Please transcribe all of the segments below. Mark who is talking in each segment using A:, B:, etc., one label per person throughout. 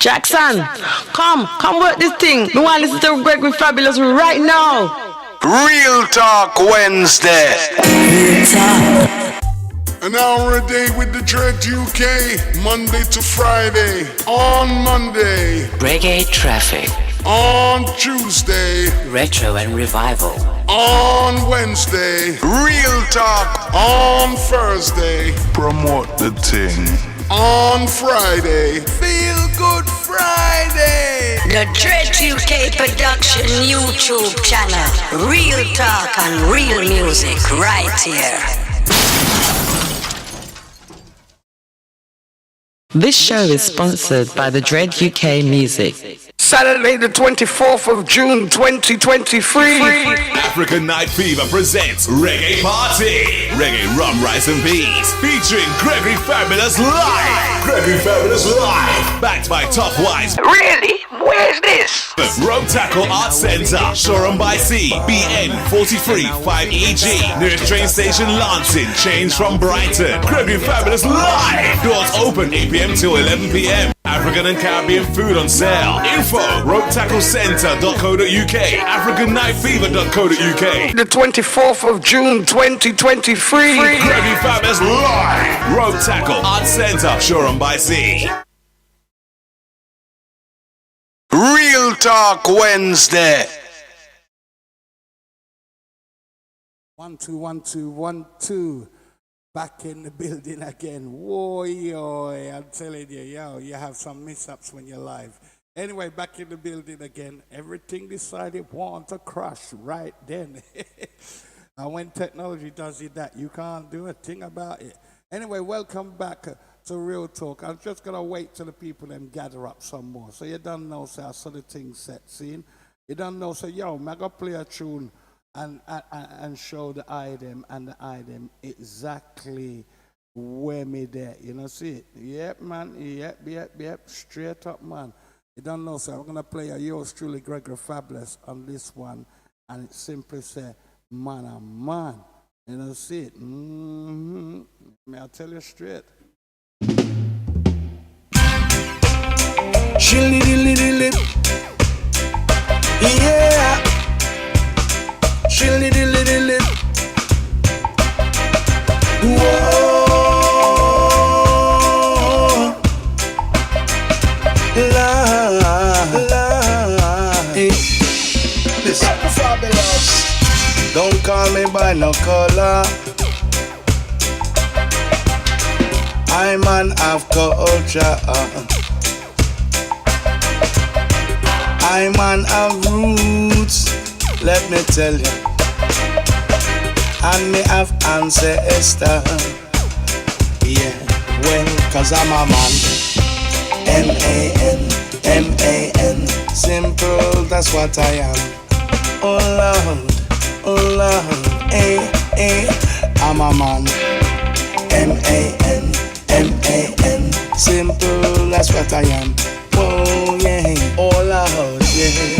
A: Jackson, come work this thing. We want to listen to Gregory Fabulous right now.
B: Real Talk Wednesday.
A: Real Talk.
C: An hour a day with the Dread UK, Monday to Friday. On Monday,
D: Reggae Traffic.
C: on Tuesday,
D: Retro and Revival.
C: on Wednesday,
B: Real Talk.
C: on Thursday,
B: Promote the thing.
C: on Friday.
B: Feel Good Friday.
E: The Dread UK Production YouTube channel. Real talk and real music right here.
A: This show is sponsored by the Dread UK Music.
B: Saturday the 24th of June 2023.
F: African Night Fever presents Reggae Party. Reggae Rum, Rice and Peas. Featuring Gregory Fabulous Live. Gregory Fabulous Live. Backed by Top Wise.
B: Really? Where's this?
F: Road Tackle Art Center. Shoreham by Sea. BN 43 5EG. Nearest train station Lancing. Change from Brighton. Gregory Fabulous Live. Doors open 8 p.m. till 11 p.m. African and Caribbean food on sale. Info, roadtacklecenter.co.uk, africannightfever.co.uk.
B: The 24th of June 2023.
F: Gregory Fabulous Live. Road Tackle Art Center, Shoreham by Sea.
B: Real Talk Wednesday.
G: 1 2 1 2 1 2. Back in the building again. Whoa, yo, I'm telling you, yo, you have some mishaps when you're live. Anyway, back in the building again. Everything decided want to crash right then. And when technology does it that, you can't do a thing about it. Anyway, welcome back to Real Talk. I'm just going to wait till the people then gather up some more. So you don't know, so I saw the thing set scene. You don't know, so yo, I'm going to play a tune and show the item and the item exactly where me there. You know, see it? Yep, man. Yep. Straight up, man. You don't know, so I'm going to play a yours truly, Gregory Fabulous, on this one. And it simply say, man, oh man. You know, see it? May I tell you straight?
H: Shilly-dilly-dilly. Yeah. Shilly-dilly-dilly. Whoa. Hey. Listen. Fabulous. Don't call me by no color. I'm man of culture. I'm man of roots. Let me tell you, and me have ancestor. Yeah, well, cause I'm a man. M-A-N, M-A-N. Simple, that's what I am. Oh Lord, eh, I'm a man. M-A-N, M-A-N. Simple, that's what I am. Oh yeah, oh Lord, yeah.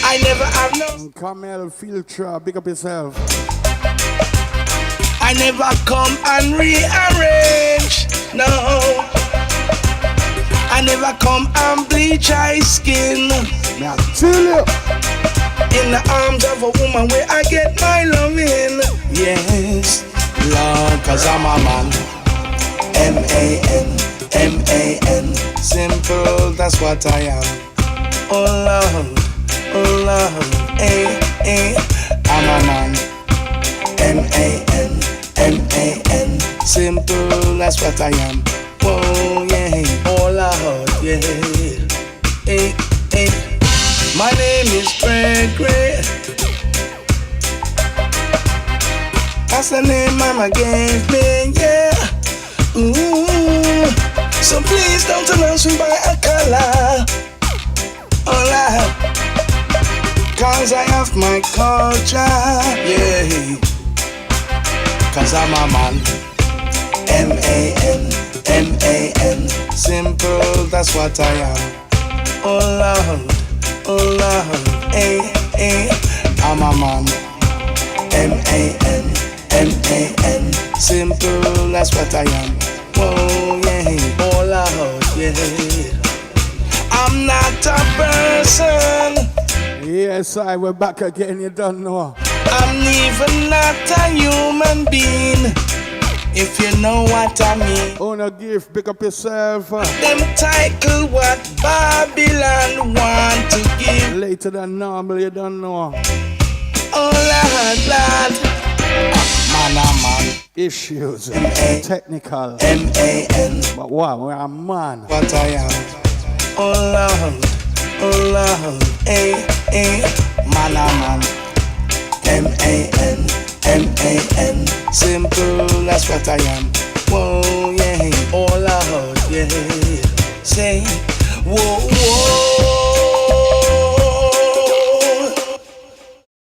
H: I never have no.
G: Camel Filtra, big up yourself.
H: I never come and rearrange. No. I never come and bleach eye skin.
G: Now tell you.
H: In the arms of a woman where I get my loving. Yes, Lord, cause I'm a man. M-A-N, M-A-N. Simple, that's what I am. Oh Lord, eh, I'm a man. M-A-N, M-A-N. Simple, that's what I am. Oh yeah, oh Lord, yeah. My name is Gregory. That's the name Mama gave me, yeah. Ooh. So please don't announce me by a color. Oh Lord. Cause I have my culture, yeah. Cause I'm a man. M-A-N, M-A-N. Simple, that's what I am. Oh Lord, eh, I'm a man. M-A-N, M-A-N. Simple, that's what I am. Oh yeah, oh Lord. yeah. I'm not a person.
G: Yes, we're back again, you don't know.
H: I'm even not a human being, if you know what I mean.
G: Own a gift, pick up yourself.
H: Them title what Babylon want to give.
G: Later than normal, you don't know.
H: Oh Lord, man.
G: Issues,
H: M-A.
G: technical,
H: M-A-N.
G: but wow, we're a man.
H: What I am. Oh Lord, man. M-A-N, M-A-N. Simple, that's what I am. Whoa, yeah. Oh Lord, yeah. Say, whoa, whoa.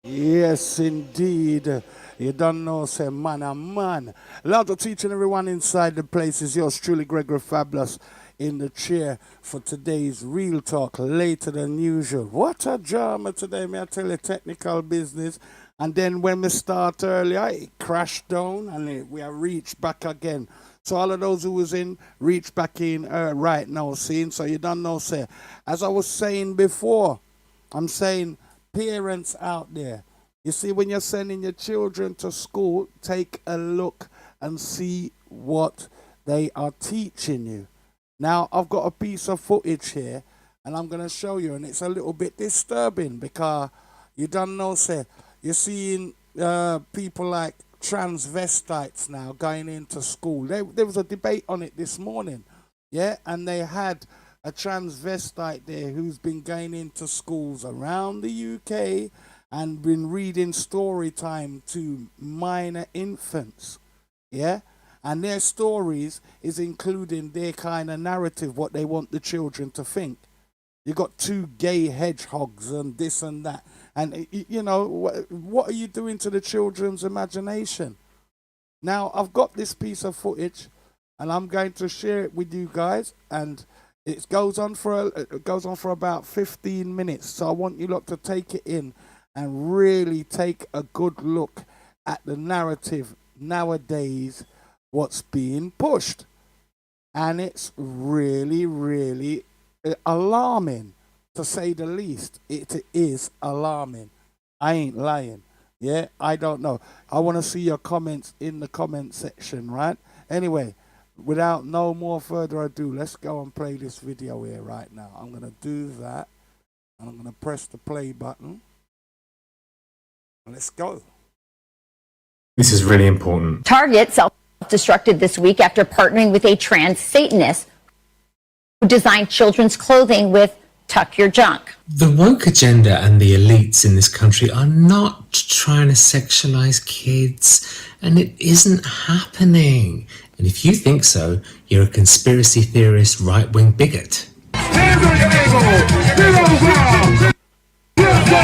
G: Yes, indeed. You don't know, say man a man. Loud to teaching everyone inside the place is yours truly, Gregory Fabulous, in the chair for today's Real Talk, later than usual. What a drama today, may I tell you, technical business. And then when we start earlier, it crashed down and we are reached back again. So all of those who was in, reach back in right now, seeing. So you don't know, say, as I was saying before, I'm saying parents out there, you see, when you're sending your children to school, take a look and see what they are teaching you. Now, I've got a piece of footage here, and I'm going to show you, and it's a little bit disturbing because you don't know, say, you're seeing people like transvestites now going into school. There was a debate on it this morning, yeah, and they had a transvestite there who's been going into schools around the UK and been reading story time to minor infants, yeah? And their stories is including their kind of narrative, what they want the children to think. You got two gay hedgehogs and this and that. And, you know, what are you doing to the children's imagination? Now, I've got this piece of footage, and I'm going to share it with you guys, and it goes on for about 15 minutes. So I want you lot to take it in and really take a good look at the narrative nowadays, what's being pushed. And it's really, really alarming, to say the least. It is alarming. I ain't lying. Yeah, I don't know. I want to see your comments in the comment section, right? Anyway, without no more further ado, let's go and play this video here right now. I'm going to do that, and I'm going to press the play button. Let's go.
I: This is really important.
J: Target self-destructed this week after partnering with a trans Satanist who designed children's clothing with "Tuck Your Junk."
I: The woke agenda and the elites in this country are not trying to sexualize kids, and it isn't happening. And if you think so, you're a conspiracy theorist, right-wing bigot.
C: Hands on your elbow. Get over. Let's go.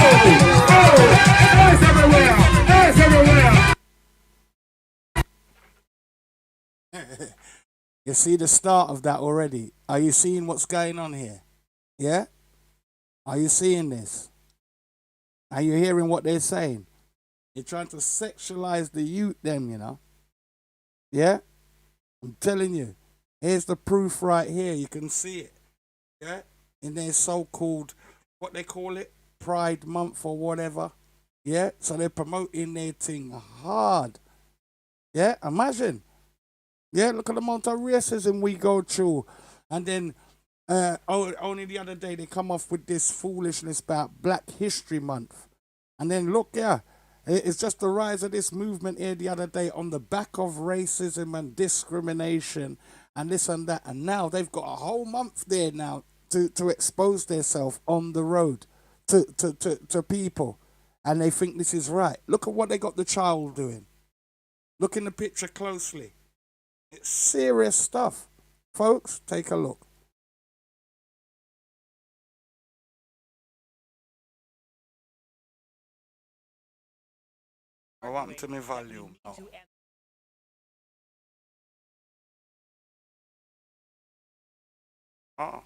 C: Oh, hands everywhere. Hands everywhere.
G: You see the start of that already? Are you seeing what's going on here? Yeah? Are you seeing this? Are you hearing what they're saying? They're trying to sexualize the youth, them, you know? Yeah? I'm telling you. Here's the proof right here. You can see it. Yeah? In their so-called, what they call it? Pride Month or whatever. Yeah? So they're promoting their thing hard. Yeah? Imagine. Yeah? Look at the amount of racism we go through. And then only the other day they come off with this foolishness about Black History Month. And then look, yeah, it's just the rise of this movement here the other day on the back of racism and discrimination and this and that. And now they've got a whole month there now to expose themselves on the road to people. And they think this is right. Look at what they got the child doing. Look in the picture closely. It's serious stuff. Folks, take a look. What happened to my volume? Oh. Oh.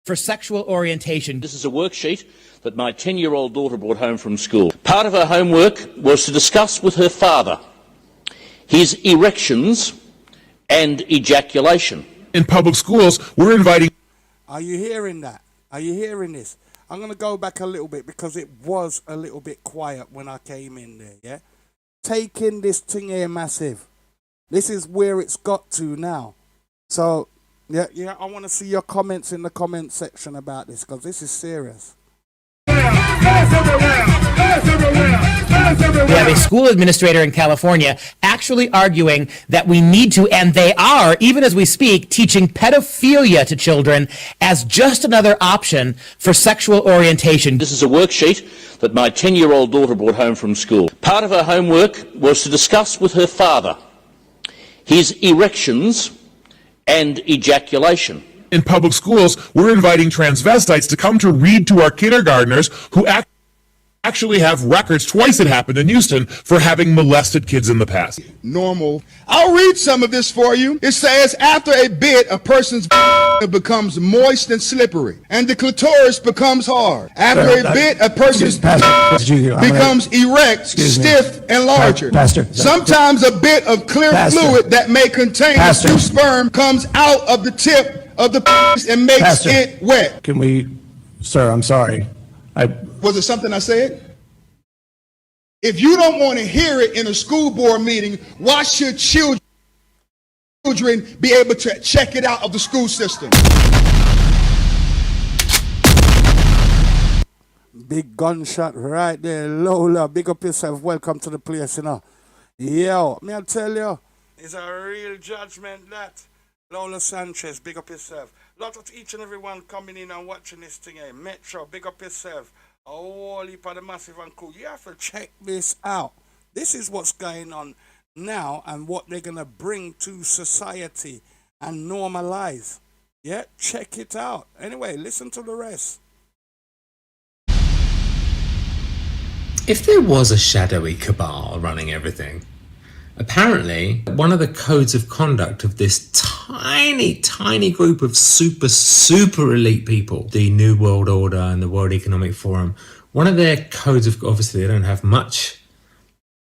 K: For sexual orientation. This is a worksheet that my 10-year-old daughter brought home from school. Part of her homework was to discuss with her father his erections and ejaculation.
C: In public schools, we're inviting...
G: Are you hearing that? Are you hearing this? I'm going to go back a little bit because it was a little bit quiet when I came in there, yeah? Taking this thing here massive. This is where it's got to now. So, yeah, I want to see your comments in the comment section about this because this is serious.
K: We have a school administrator in California actually arguing that we need to, and they are, even as we speak, teaching pedophilia to children as just another option for sexual orientation. This is a worksheet that my 10-year-old daughter brought home from school. Part of her homework was to discuss with her father his erections and ejaculation.
C: In public schools, we're inviting transvestites to come to read to our kindergartners who actually have records, twice it happened in Houston, for having molested kids in the past.
L: Normal. I'll read some of this for you. It says, after a bit, a person's becomes moist and slippery, and the clitoris becomes hard. After a bit, a person's becomes erect, stiff, and larger. Sometimes a bit of clear fluid that may contain a few sperm comes out of the tip of the penis and makes it wet.
M: Can we, sir, I'm sorry.
L: Was it something I said? If you don't want to hear it in a school board meeting, why should children be able to check it out of the school system?
G: Big gunshot right there, Lola. Big up yourself. Welcome to the place, you know. Yo, me I tell you, it's a real judgment that. Lola Sanchez, big up yourself. Lot of each and every one coming in and watching this thing here. Metro, big up yourself. A whole heap of the massive and cool. You have to check this out. This is what's going on now and what they're going to bring to society and normalize. Yeah, check it out. Anyway, listen to the rest.
I: If there was a shadowy cabal running everything, apparently one of the codes of conduct of this tiny group of super elite people, the New World Order and the World Economic Forum, one of their codes of, obviously they don't have much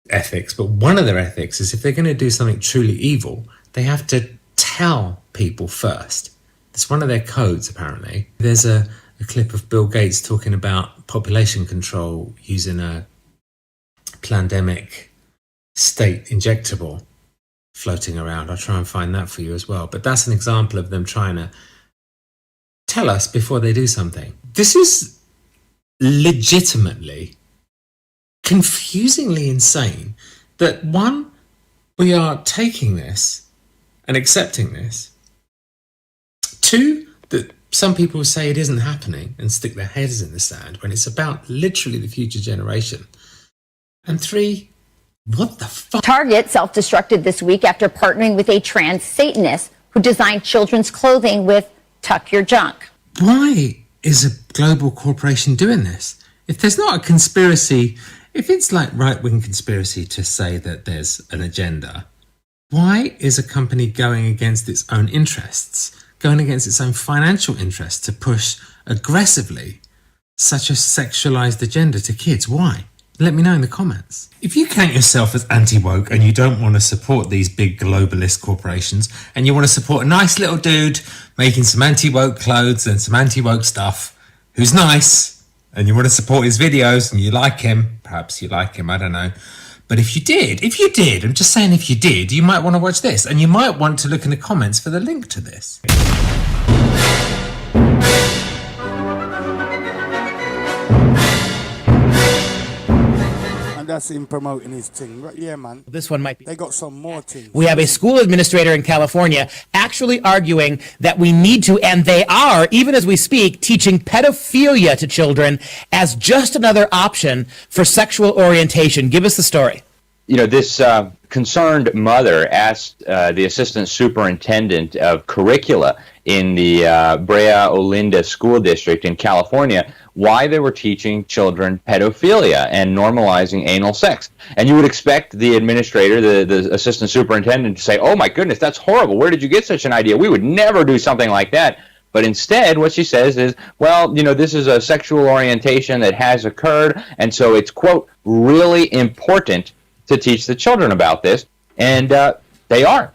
I: ethics, but one of their ethics is if they're going to do something truly evil, they have to tell people first. It's one of their codes, apparently. There's a clip of Bill Gates talking about population control using a pandemic state injectable floating around. I'll try and find that for you as well. But that's an example of them trying to tell us before they do something. This is legitimately, confusingly insane that one, we are taking this and accepting this. Two, that some people say it isn't happening and stick their heads in the sand when it's about literally the future generation. And three, what the fuck?
J: Target self-destructed this week after partnering with a trans Satanist who designed children's clothing with "Tuck Your Junk."
I: Why is a global corporation doing this? If there's not a conspiracy, if it's like right-wing conspiracy to say that there's an agenda, why is a company going against its own interests, going against its own financial interests to push aggressively such a sexualized agenda to kids? Why? Let me know in the comments. If you count yourself as anti-woke and you don't want to support these big globalist corporations and you want to support a nice little dude making some anti-woke clothes and some anti-woke stuff who's nice and you want to support his videos and you like him, perhaps you like him, I don't know. But if you did, I'm just saying if you did, you might want to watch this and you might want to look in the comments for the link to this.
G: That's him promoting his thing. Right? Yeah, man.
K: This one might be.
G: They got some more things.
K: We have a school administrator in California actually arguing that we need to, and they are, even as we speak, teaching pedophilia to children as just another option for sexual orientation. Give us the story.
N: You know, this concerned mother asked the assistant superintendent of curricula in the Brea Olinda School District in California why they were teaching children pedophilia and normalizing anal sex. And you would expect the administrator, the assistant superintendent, to say, "Oh my goodness, that's horrible. Where did you get such an idea? We would never do something like that." But instead, what she says is, well, you know, this is a sexual orientation that has occurred, and so it's, quote, really important to teach the children about this. And they are.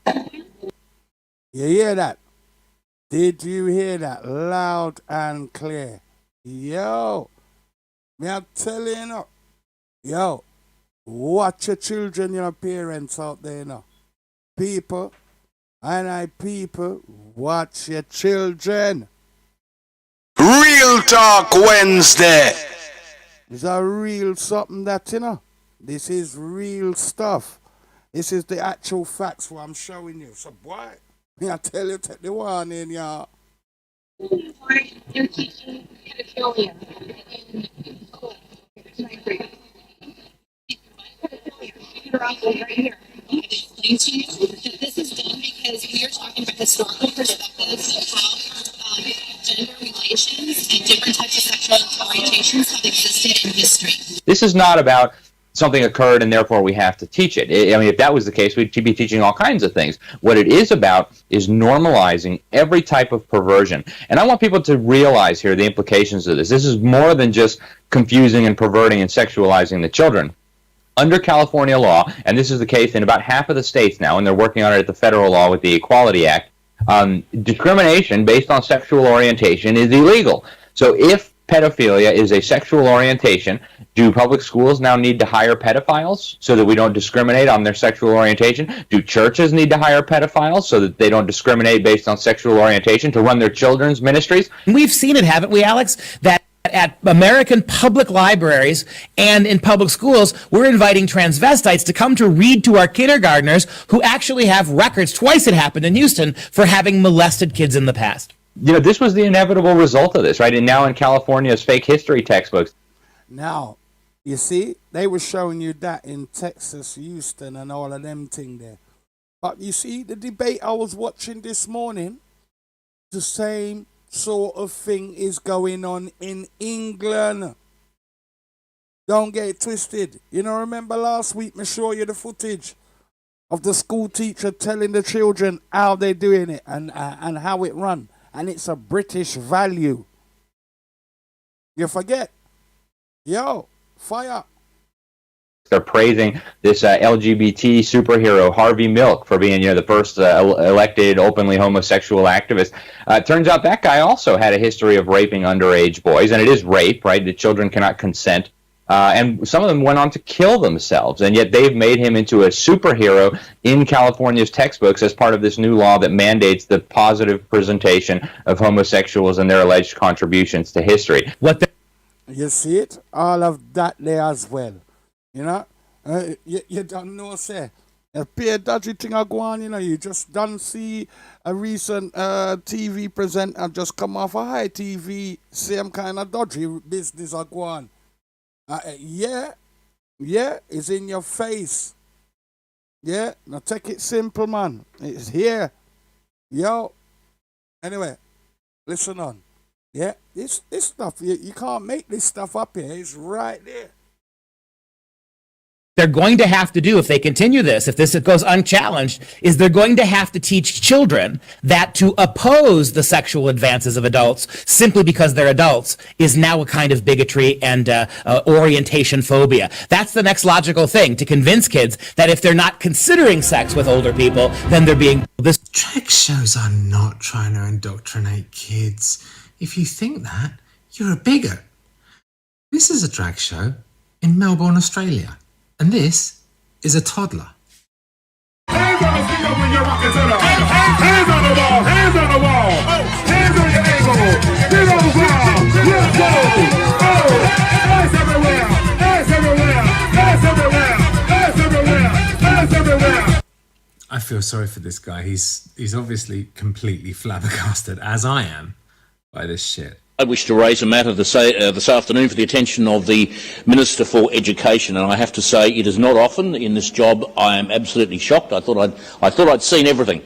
G: You hear that? Did you hear that? Loud and clear. Yo, me I tell you, now. Yo, watch your children, your parents out there now. People, people, watch your children.
B: Real Talk Wednesday.
G: It's a real something that, this is real stuff. This is the actual facts what I'm showing you. So, boy, me I tell you, take the one in, y'all.
O: You're teaching pedophilia in school. Right here. I've explained to you that this is done because we are talking about historical perspectives of how gender relations and different types of sexual orientations have existed in history.
N: This is not about something occurred and therefore we have to teach it. I mean, if that was the case, we'd be teaching all kinds of things. What it is about is normalizing every type of perversion. And I want people to realize here the implications of this. This is more than just confusing and perverting and sexualizing the children. Under California law, and this is the case in about half of the states now, and they're working on it at the federal law with the Equality Act, discrimination based on sexual orientation is illegal. So if pedophilia is a sexual orientation, do public schools now need to hire pedophiles so that we don't discriminate on their sexual orientation? Do churches need to hire pedophiles so that they don't discriminate based on sexual orientation to run their children's ministries?
K: We've seen it, haven't we, Alex? That at American public libraries and in public schools, we're inviting transvestites to come to read to our kindergartners who actually have records, twice it happened in Houston, for having molested kids in the past.
N: This was the inevitable result of this, right? And now in California's fake history textbooks.
G: Now, you see, they were showing you that in Texas, Houston, and all of them thing there. But you see, the debate I was watching this morning, the same sort of thing is going on in England. Don't get it twisted. Remember last week, me show you the footage of the school teacher telling the children how they're doing it and how it run. And it's a British value. You forget. Yo, fire.
N: They're praising this LGBT superhero, Harvey Milk, for being, the first elected openly homosexual activist. Turns out that guy also had a history of raping underage boys, and it is rape, right? The children cannot consent. And some of them went on to kill themselves, and yet they've made him into a superhero in California's textbooks as part of this new law that mandates the positive presentation of homosexuals and their alleged contributions to history.
G: You see it? All of that there as well. You don't know, say. A pair dodgy thing I go on, you just don't see a recent TV presenter just come off a high TV, same kind of dodgy business I go on. Yeah, it's in your face. Yeah, now take it simple, man. It's here. Yo. Anyway, listen on. Yeah, this stuff, you can't make this stuff up here. It's right there.
K: They're going to have to do, if they continue this, if this goes unchallenged, is they're going to have to teach children that to oppose the sexual advances of adults simply because they're adults is now a kind of bigotry and orientation phobia. That's the next logical thing, to convince kids that if they're not considering sex with older people, then they're being... This
I: drag shows are not trying to indoctrinate kids. If you think that, you're a bigot. This is a drag show in Melbourne, Australia. And this is a toddler.
P: Hands on the feet when you're rocking to the hands on the wall, hands on the wall, hands on your ankle, feet on the ground, let's go. Hands everywhere, hands everywhere, hands everywhere, hands everywhere, hands everywhere.
I: I feel sorry for this guy. He's obviously completely flabbergasted, as I am, by this shit.
Q: I wish to raise a matter this afternoon for the attention of the Minister for Education, and I have to say it is not often in this job I am absolutely shocked. I thought I'd seen everything,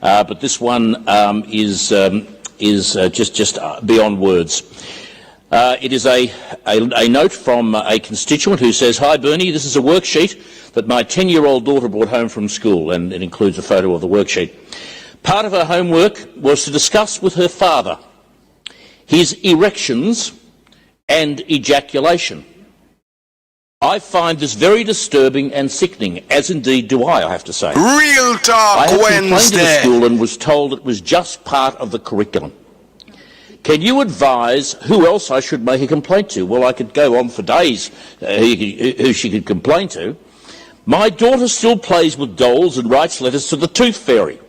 Q: but this one is just beyond words. It is a note from a constituent who says, "Hi Bernie, this is a worksheet that my 10-year-old daughter brought home from school," and it includes a photo of the worksheet. Part of her homework was to discuss with her father his erections and ejaculation. I find this very disturbing and sickening, as indeed do I have to say.
B: Real Talk
Q: I have complained to the
B: Wednesday.
Q: school and was told it was just part of the curriculum. Can you advise who else I should make a complaint to? Well, I could go on for days who she could complain to. My daughter still plays with dolls and writes letters to the Tooth Fairy.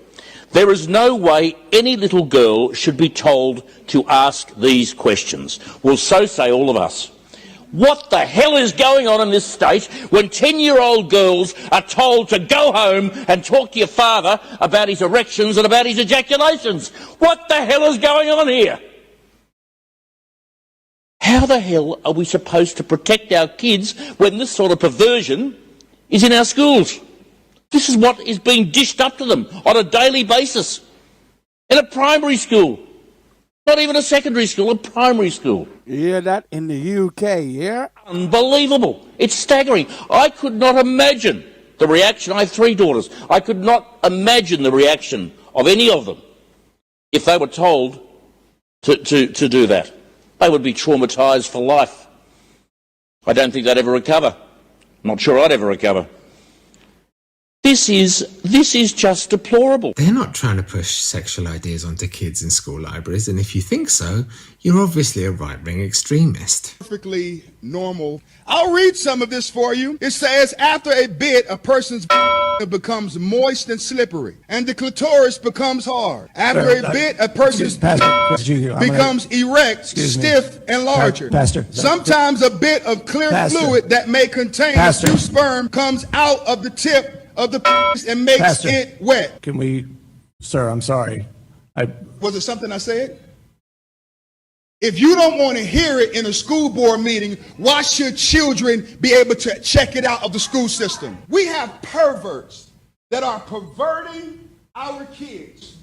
Q: There is no way any little girl should be told to ask these questions. Well, so say all of us. What the hell is going on in this state when 10-year-old girls are told to go home and talk to your father about his erections and about his ejaculations? What the hell is going on here? How the hell are we supposed to protect our kids when this sort of perversion is in our schools? This is what is being dished up to them on a daily basis in a primary school. Not even a secondary school, a primary school.
G: You hear that? In the UK, yeah?
Q: Unbelievable. It's staggering. I could not imagine the reaction. I have 3 daughters. I could not imagine the reaction of any of them if they were told to do that. They would be traumatised for life. I don't think they'd ever recover. I'm not sure I'd ever recover. This is just deplorable.
I: They're not trying to push sexual ideas onto kids in school libraries, and if you think so, you're obviously a right-wing extremist.
L: Perfectly normal. I'll read some of this for you. It says, after a bit, a person's becomes moist and slippery, and the clitoris becomes hard. After a bit, a person's becomes erect, stiff, and larger.
M: Pastor.
L: Sometimes a bit of clear fluid that may contain a few sperm comes out of the tip of the penis and makes it wet.
M: Can we, sir, I'm sorry.
L: Was it something I said? If you don't want to hear it in a school board meeting, why should children be able to check it out of the school system? We have perverts that are perverting our kids.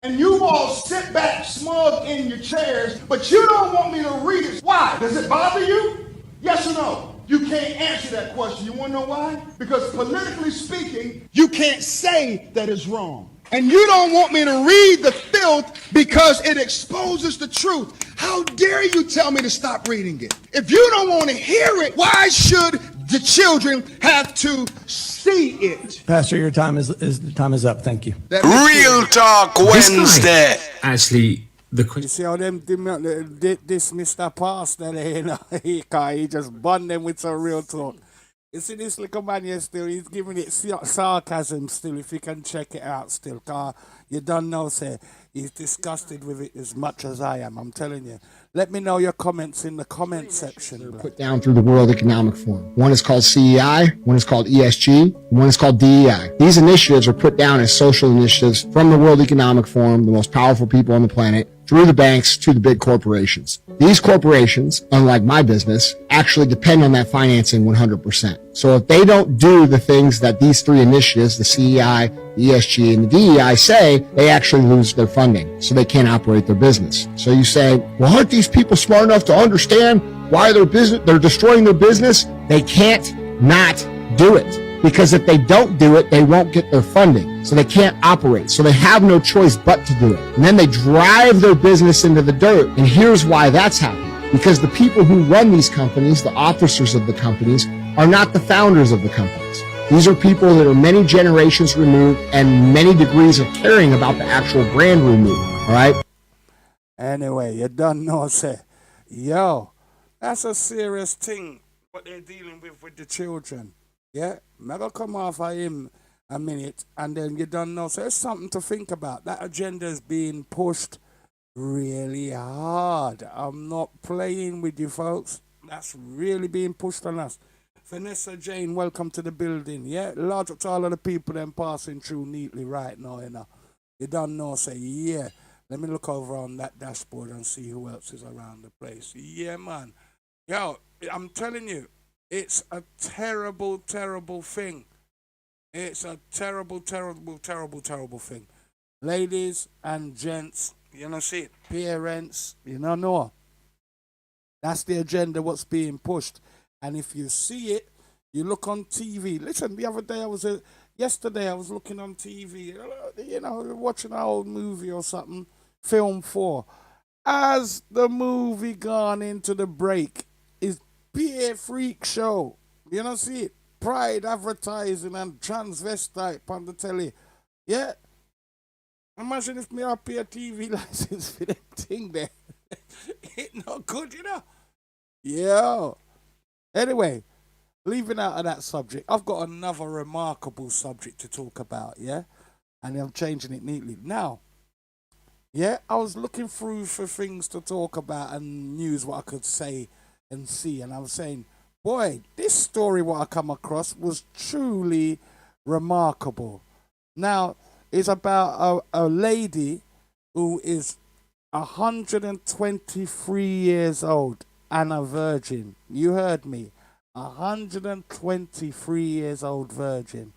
L: And you all sit back smug in your chairs, but you don't want me to read it. Why? Does it bother you? Yes or no? You can't answer that question. You want to know why? Because politically speaking, you can't say that it's wrong. And you don't want me to read the filth because it exposes the truth. How dare you tell me to stop reading it? If you don't want to hear it, why should the children have to see it?
M: Pastor, your time is up. Thank you.
B: Real Talk Wednesday.
I: Actually,
G: you see how them this Mr. Pastor there, you know, he just bun them with some real talk. You see this little man here still, he's giving it sarcasm still, if you can check it out still. Cause you don't know, say, he's disgusted with it as much as I am, I'm telling you. Let me know your comments in the comment section.
R: Put down through the World Economic Forum. One is called CEI, one is called ESG, one is called DEI. These initiatives are put down as social initiatives from the World Economic Forum, the most powerful people on the planet, through the banks to the big corporations. These corporations, unlike my business, actually depend on that financing 100%. So if they don't do the things that these 3 initiatives, the CEI, the ESG, and the DEI say, they actually lose their funding, so they can't operate their business. So you say, well, aren't these people smart enough to understand why they're destroying their business? They can't not do it. Because if they don't do it, they won't get their funding. So they can't operate. So they have no choice but to do it. And then they drive their business into the dirt. And here's why that's happening. Because the people who run these companies, the officers of the companies, are not the founders of the companies. These are people that are many generations removed and many degrees of caring about the actual brand removed. All right?
G: Anyway, you don't know, say, yo, that's a serious thing, what they're dealing with the children. Yeah, never come off of him a minute, and then you don't know. So it's something to think about. That agenda is being pushed really hard. I'm not playing with you, folks. That's really being pushed on us. Vanessa Jane, welcome to the building. Yeah, large to all of the people then passing through neatly right now, you know. You don't know, say, yeah. Let me look over on that dashboard and see who else is around the place. Yeah, man. Yo, I'm telling you. It's a terrible, terrible thing. It's a terrible, terrible, terrible, terrible thing. Ladies and gents, you know, see it. Parents, you know. That's the agenda what's being pushed. And if you see it, you look on TV. Listen, the other day yesterday I was looking on TV, you know, watching an old movie or something, film 4. As the movie gone into the break, is be a freak show. You know, see it? Pride advertising and transvestite on the telly. Yeah. Imagine if me I pay a TV license for them thing there. It not good, you know. Yeah. Anyway, leaving out of that subject, I've got another remarkable subject to talk about, yeah? And I'm changing it neatly. Now, yeah, I was looking through for things to talk about and news what I could say and see, and I was saying, boy, this story what I come across was truly remarkable. Now, it's about a lady who is 123 years old and a virgin. You heard me. 123 years old virgin.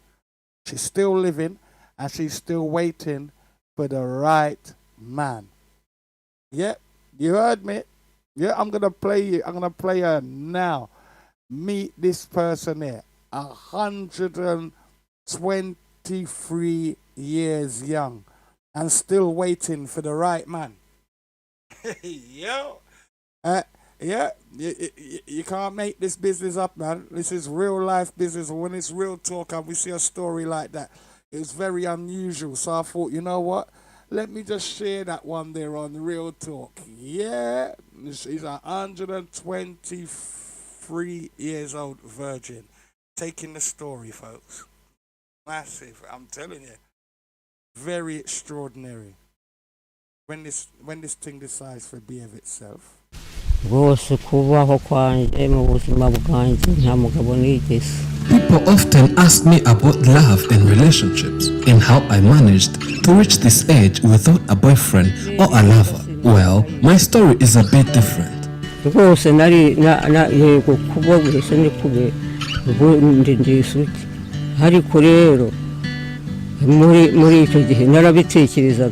G: She's still living and she's still waiting for the right man. Yeah, you heard me. Yeah, I'm gonna play her now. Meet this person here. 123 years young and still waiting for the right man. Yo. Yeah, you can't make this business up, man. This is real life business. When it's real talk and we see a story like that, it's very unusual. So I thought, you know what? Let me just share that one there on Real Talk. Yeah, she's 123 years old virgin. Taking the story, folks. Massive, I'm telling you. Very extraordinary. When this thing decides to be of itself.
S: rwose kubaho kwanjye mu buzima bwanjye nta mugabo nigeze.
T: People often ask me about love and relationships and how I managed to reach this age without a boyfriend or a lover. Well, my story is a bit different.
S: rwose nari yego kuba wese ni kube ubundi ndisuki ariko rero muri icyo gihe nabitekereza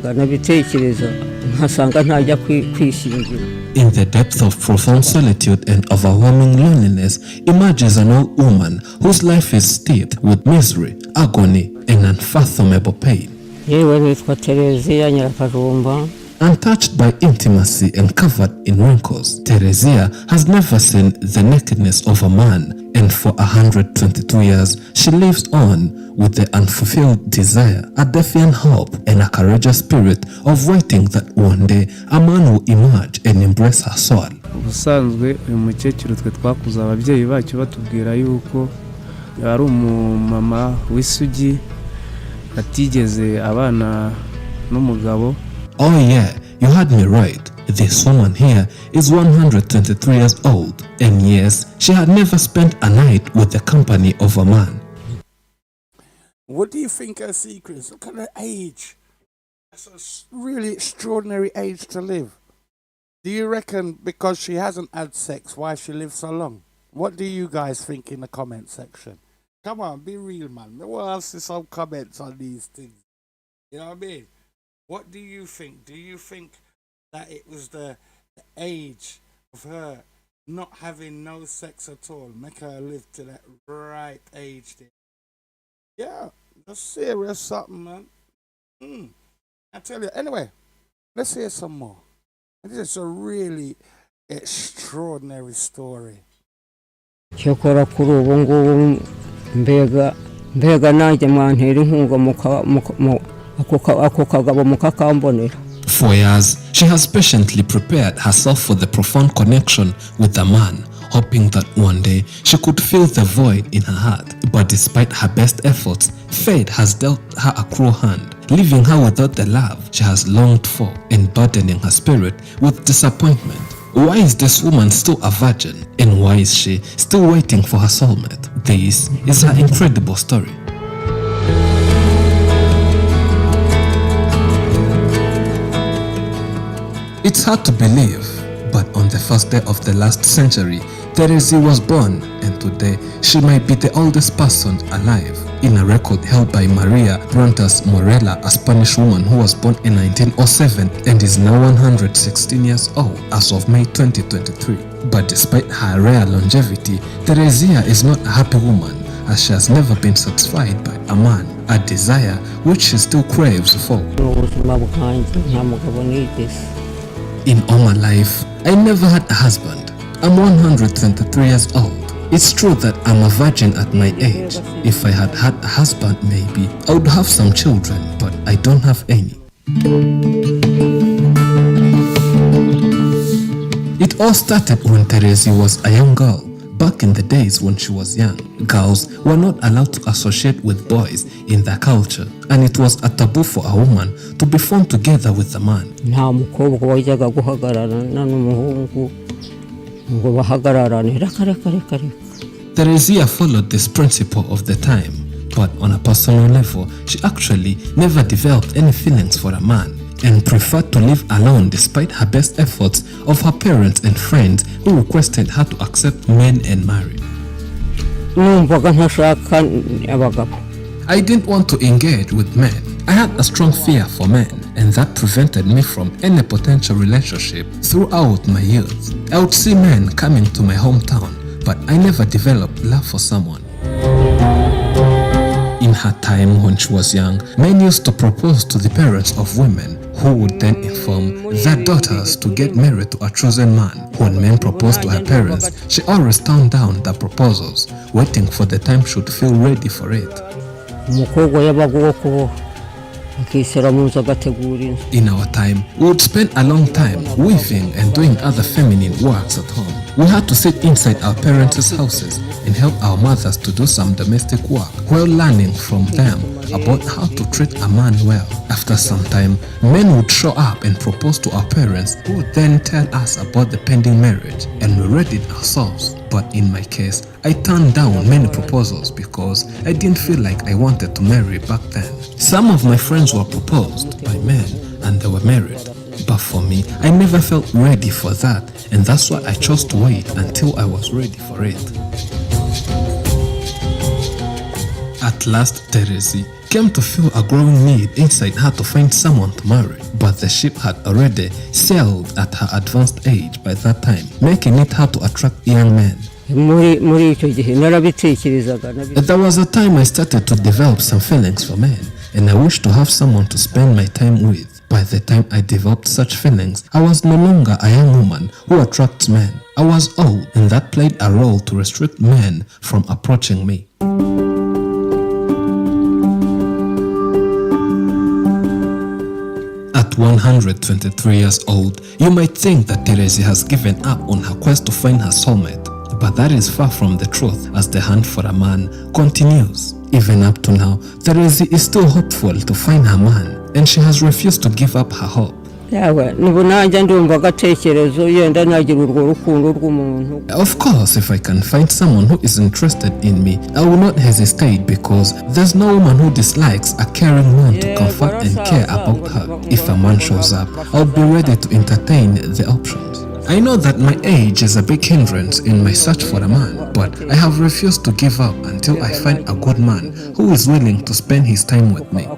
S: nkasanga ntajya kwishingira.
T: In the depth of profound solitude and overwhelming loneliness emerges an old woman whose life is steeped with misery, agony, and unfathomable pain.
S: yewe nitwa Tereziya Nyirakajumba.
T: Untouched by intimacy and covered in wrinkles, Tereziya has never seen the nakedness of a man, and for 122 years she lives on with the unfulfilled desire, a defiant hope, and a courageous spirit of waiting that one day a man will emerge and embrace her soul.
U: Ubusanzwe uyu mukecuru twe twakuze ababyeyi bacu batubwira yuko ari umumama w'isugi atigeze abana n'umugabo.
T: Oh yeah, you heard me right. This woman here is 123 years old, and yes, she had never spent a night with the company of a man.
G: What do you think her secret is? Look at her age. That's a really extraordinary age to live. Do you reckon because she hasn't had sex, why she lives so long? What do you guys think in the comment section? Come on, be real, man. I want to see some comments on these things. You know what I mean? What do you think? Do you think that it was the age of her not having no sex at all make her live to that right age there? Yeah, that's serious something, man. I tell you. Anyway, let's hear some more. This is a really extraordinary story.
S: cyokora kuri ubu ngubu mbega nanjye mwantera inkunga ako kagabo mukakambonera.
T: For years, she has patiently prepared herself for the profound connection with the man, hoping that one day she could fill the void in her heart. But despite her best efforts, fate has dealt her a cruel hand, leaving her without the love she has longed for and burdening her spirit with disappointment. Why is this woman still a virgin, and why is she still waiting for her soulmate? This is her incredible story. It's hard to believe, but on the first day of the last century, Tereziya was born, and today she might be the oldest person alive. In a record held by Maria Brontas Morella, a Spanish woman who was born in 1907 and is now 116 years old as of May 2023. But despite her rare longevity, Tereziya is not a happy woman, as she has never been satisfied by a man, a desire which she still craves for. In all my life, I never had a husband. I'm 123 years old. It's true that I'm a virgin at my age. If I had had a husband, maybe I would have some children, but I don't have any. It all started when Teresi was a young girl. Back in the days when she was young, girls were not allowed to associate with boys in their culture, and it was a taboo for a woman to be formed together with a man.
S: nta mukobwa wajyaga guhagararana n'umuhungu ngo bahagararane reka reka reka reka.
T: Teresia followed this principle of the time, but on a personal level, she actually never developed any feelings for a man and preferred to live alone despite her best efforts of her parents and friends who requested her to accept men and marry.
S: numvaga ntashaka abagabo.
T: I didn't want to engage with men. I had a strong fear for men, and that prevented me from any potential relationship throughout my youth. I would see men coming to my hometown, but I never developed love for someone. In her time when she was young, men used to propose to the parents of women, who would then inform their daughters to get married to a chosen man. When men proposed to her parents, she always turned down the proposals, waiting for the time she would feel ready for it.
S: umukobwa yabaga uwo kuboha akisera mu nzu agategura inzu.
T: In our time, we would spend a long time weaving and doing other feminine works at home. We had to sit inside our parents' houses and help our mothers to do some domestic work while learning from them about how to treat a man well. After some time, men would show up and propose to our parents, who would then tell us about the pending marriage, and we read it ourselves. But in my case, I turned down many proposals because I didn't feel like I wanted to marry back then. Some of my friends were proposed by men and they were married. But for me, I never felt ready for that, and that's why I chose to wait until I was ready for it. At last, Teresi came to feel a growing need inside her to find someone to marry, but the ship had already sailed at her advanced age by that time, making it hard to attract young men.
S: muri icyo gihe narabitekerezaga.
T: There was a time I started to develop some feelings for men, and I wished to have someone to spend my time with. By the time I developed such feelings, I was no longer a young woman who attracts men. I was old, and that played a role to restrict men from approaching me. At 123 years old, you might think that Teresi has given up on her quest to find her soulmate, but that is far from the truth, as the hunt for a man continues. Even up to now, Teresi is still hopeful to find her man, and she has refused to give up her hope.
S: yawe nubu nanjye ndumva agatekerezo yenda nagira urwo rukundo rw'umuntu.
T: Of course, if I can find someone who is interested in me, I will not hesitate, because there's no woman who dislikes a caring man to comfort and care about her. If a man shows up, I'll be ready to entertain the options. I know that my age is a big hindrance in my search for a man, but I have refused to give up until I find a good man who is willing to spend his time with me.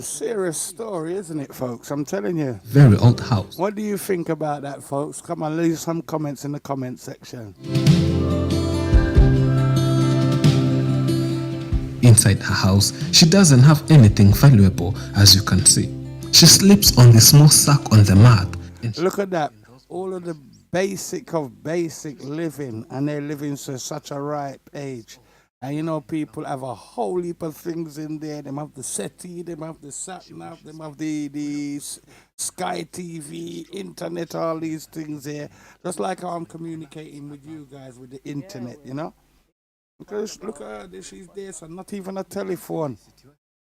G: Serious story, isn't it, folks? I'm telling you.
T: Very old house.
G: What do you think about that, folks? Come on, leave some comments in the comment section.
T: Inside her house, she doesn't have anything valuable, as you can see. She sleeps on the small sack on the mat.
G: Look at that. All of the basic of basic living, and they're living to such a ripe age. And you know, people have a whole heap of things in there. They have the SETI, they have the sat-nav, they have the Sky TV, internet, all these things there. Just like how I'm communicating with you guys with the internet, you know? Because look at her, she's there, so not even a telephone.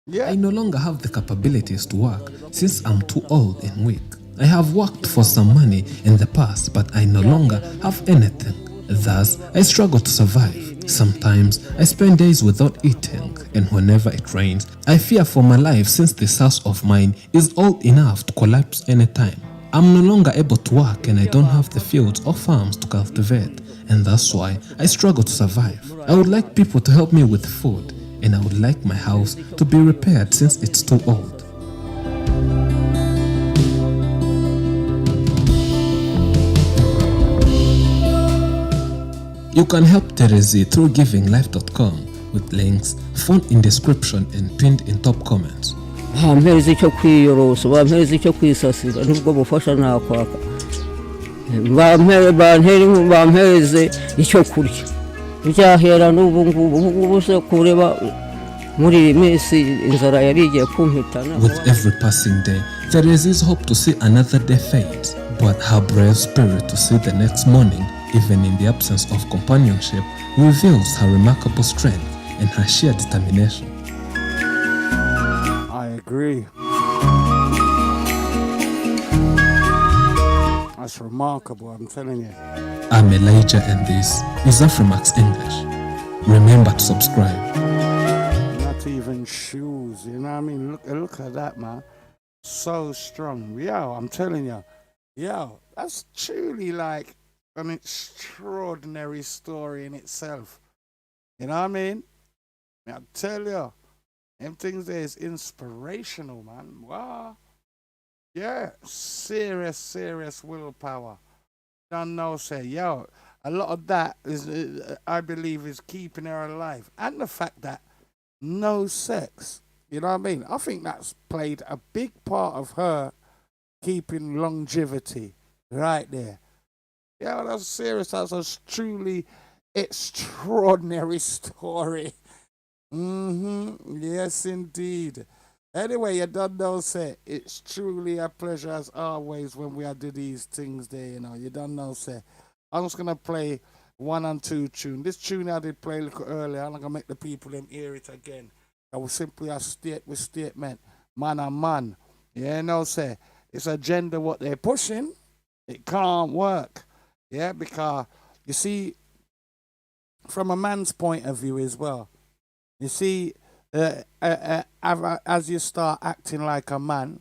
G: Yeah.
T: I no longer have the capabilities to work since I'm too old and weak. I have worked for some money in the past, but I no longer have anything. Thus, I struggle to survive. Sometimes, I spend days without eating, and whenever it rains, I fear for my life since this house of mine is old enough to collapse anytime. I'm no longer able to work, and I don't have the fields or farms to cultivate, and that's why I struggle to survive. I would like people to help me with food, and I would like my house to be repaired since it's too old. You can help Teresi through GivingLife.com with links found in description and pinned in top comments.
S: bampereza icyo kwiyorosa bampereza icyo kwisasira nubwo bufasha nakwaka bampereze icyo kurya byahera n'ubu ngubu se kureba muri iyi minsi inzara yari igiye kumpitana.
T: With every passing day, there is hope to see another day fade. But her brave spirit to see the next morning, even in the absence of companionship, reveals her remarkable strength and her sheer determination.
G: I agree. That's remarkable, I'm telling you.
T: I'm Elijah and this is Afrimax English. Remember to subscribe.
G: Not even shoes, you know what I mean? Look at that, man. So strong. Yo, I'm telling you. Yo, that's truly like an extraordinary story in itself. You know what I mean? I tell you, them things there is inspirational, man. Wow. Yeah, serious willpower. Don't know, say, yo, a lot of that is, I believe, is keeping her alive. And the fact that no sex, you know what I mean? I think that's played a big part of her keeping longevity right there. Yeah, that's serious. That's a truly extraordinary story. Yes, indeed. Anyway, you don't know, say, it's truly a pleasure as always when we do these things there, you know. You don't know, say. I'm just going to play 1 and 2 tune. This tune I did play a little earlier. I'm going to make the people them hear it again. I will simply state with statement, man and man. You know, say, it's a gender what they're pushing. It can't work. Yeah, because, you see, from a man's point of view as well, you see, as you start acting like a man,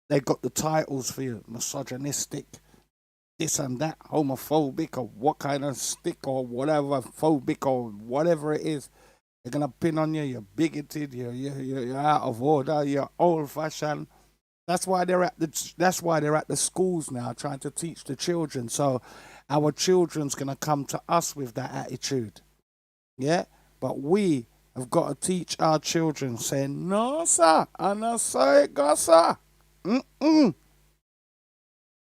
G: they got the titles for you, misogynistic, this and that, homophobic, or what kind of stick, or whatever, phobic, or whatever it is. They're gonna pin on you. You're bigoted. You're out of order. You're old-fashioned. That's why they're at the schools now, trying to teach the children. So our children's gonna come to us with that attitude. Yeah, but we have got to teach our children, saying, no, sir, and I say it, go, sir.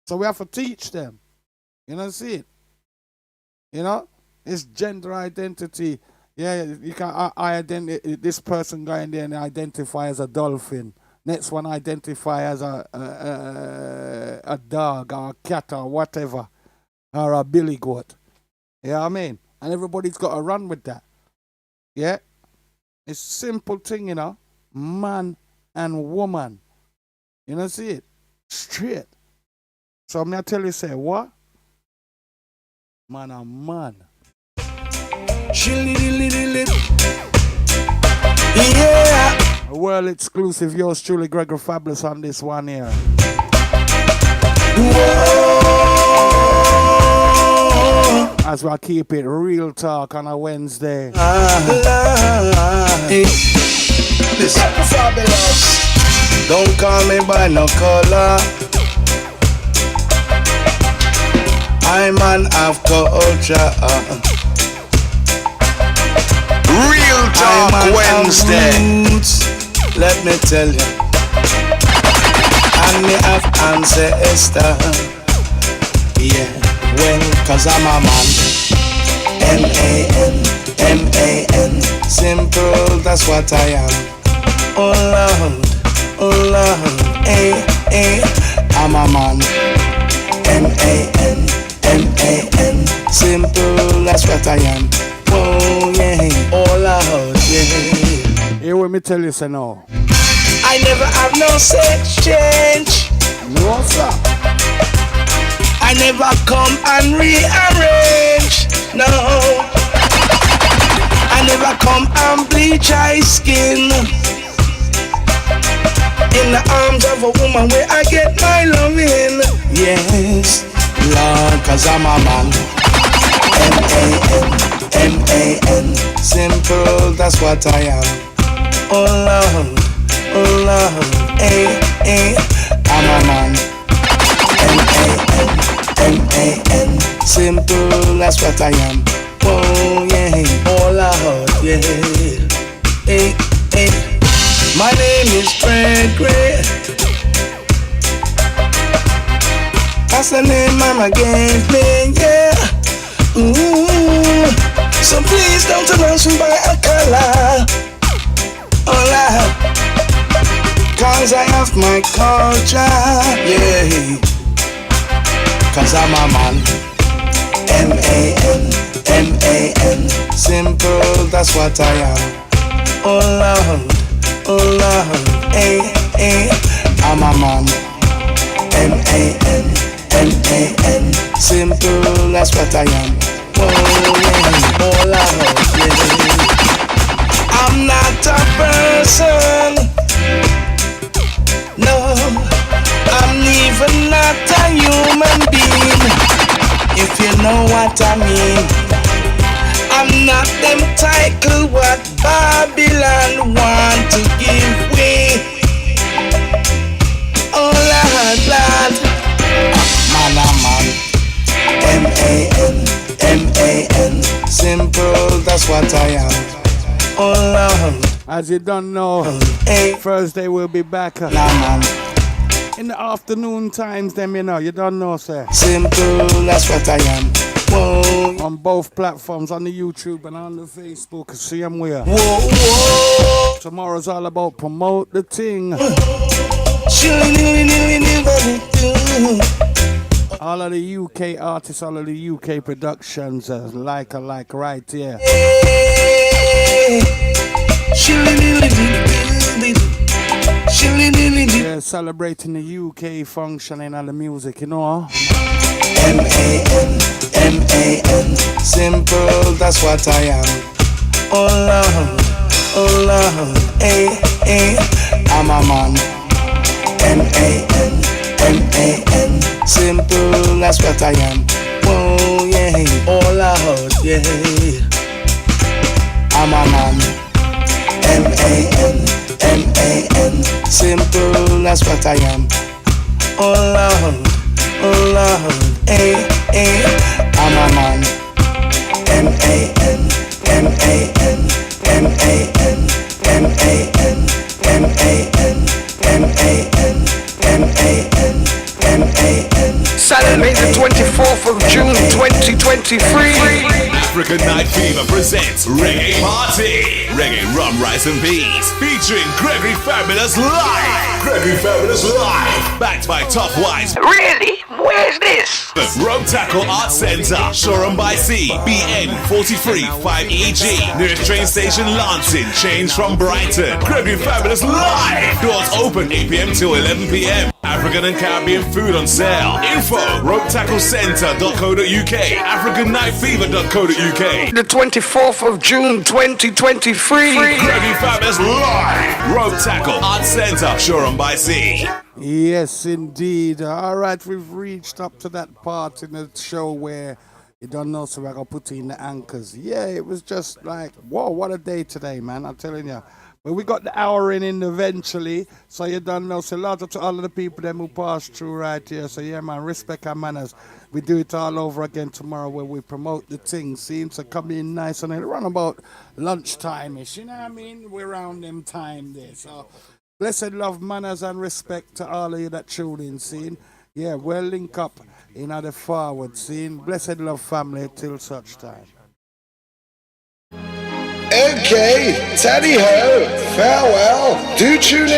G: So we have to teach them. You know, see it? You know, it's gender identity. Yeah, you can this person going there and identify as a dolphin. Next one identify as a dog or a cat or whatever, or a billy goat. You know what I mean? And everybody's got to run with that. Yeah? It's a simple thing, you know. Man and woman. You know, see it? Straight. So I'm going to tell you, say, what? Man and man. Yeah. A world exclusive, yours truly, Gregor Fabulous on this one here. Whoa. As we keep it real talk on a Wednesday.
H: Listen, Fabulous. Don't call me by no color. I'm an of culture.
B: Real Talk Wednesday.
H: Let me tell you. And me have ancestor. Yeah, well, cause I'm a man. M-A-N, simple, that's what I am. Oh Lord, I'm a man. M-A-N, simple, that's what I am. Oh yeah, oh Lord, yeah.
G: Here let me tell you, say no.
H: I never have no sex change.
G: No, sir.
H: I never come and rearrange. No. I never come and bleach eye skin. In the arms of a woman where I get my loving. Yes, Lord, cause I'm a man. M-A-N, simple, that's what I am. Oh Lord, I'm a man. M-A-N, simple, that's what I am. Oh yeah, oh Lord, yeah. My name is Gregory. That's the name Mama gave me, yeah. Ooh. So please don't announce me by a color. Hola. Cause I have my culture, yeah. Cause I'm a man. M-A-N, M-A-N. Simple, that's what I am. Oh Lord, eh, eh. I'm a man. M-A-N, M-A-N. Simple, that's what I am. Oh yeah, oh Lord, yeah. I'm not a person. No, I'm even not a human being, if you know what I mean. I'm not them title what Babylon want to give way. Oh Lord, Lord, man, M-A-N, M-A-N. Simple, that's what I am. Oh Lord.
G: As you don't know, Thursday we'll be back in the afternoon times, them, you know, you don't know, sir.
H: Simple, that's what I am. Whoa.
G: On both platforms, on the YouTube and on the Facebook, see them where.
H: Whoa.
G: Tomorrow's all about promote the thing. All of the UK artists, all of the UK productions, like right here. Yeah, celebrating the UK functioning and the music, you know.
H: M-A-N, M-A-N. Simple, that's what I am. Oh Lord, eh, eh. I'm a man. M-A-N, M-A-N. Simple, that's what I am. Oh yeah, oh Lord, yeah. I'm a man. M-A-N, M-A-N. Simple, that's what I am. Oh Lord, eh, eh. I'm a man. M-A-N, M-A-N, M-A-N, M-A-N, M-A-N, M-A-N, M-A-N, M-A-N.
B: Saturday the 24th of June 2023.
F: African Night Fever presents Reggae Party. Reggae Rum, Rice and Peas. Featuring Gregory Fabulous Live. Gregory Fabulous Live. Backed by Top Wise.
B: Really? Where's this?
F: The Rope Tackle Arts Centre, Shoreham by Sea, BN 43 5EG. Nearest train station Lancing, change from Brighton. Gregory Fabulous Live. Doors open 8 p.m. till 11 p.m. African and Caribbean food on sale. Info, ropetacklecenter.co.uk, africannightfever.co.uk.
B: The 24th of June 2023.
F: Gregory Fabulous Live. Rope Tackle Arts Centre, Shoreham by Sea.
G: Yes, indeed. All right, we've reached up to that part in the show where you don't know, so we're going to put in the anchors. Yeah, it was just like, whoa, what a day today, man. I'm telling you. But we got the hour in eventually, so you don't know. So lots to all of the people them who passed through right here. So yeah, man, respect our manners. We do it all over again tomorrow where we promote the thing. See, so come in nice and around about lunchtime-ish. You know what I mean? We're around them time there. So blessed love, manners, and respect to all of you that tune in, see? Yeah, we'll link up in the forward, see? Blessed love, family, till such time.
H: Okay, tally ho, farewell. Do tune in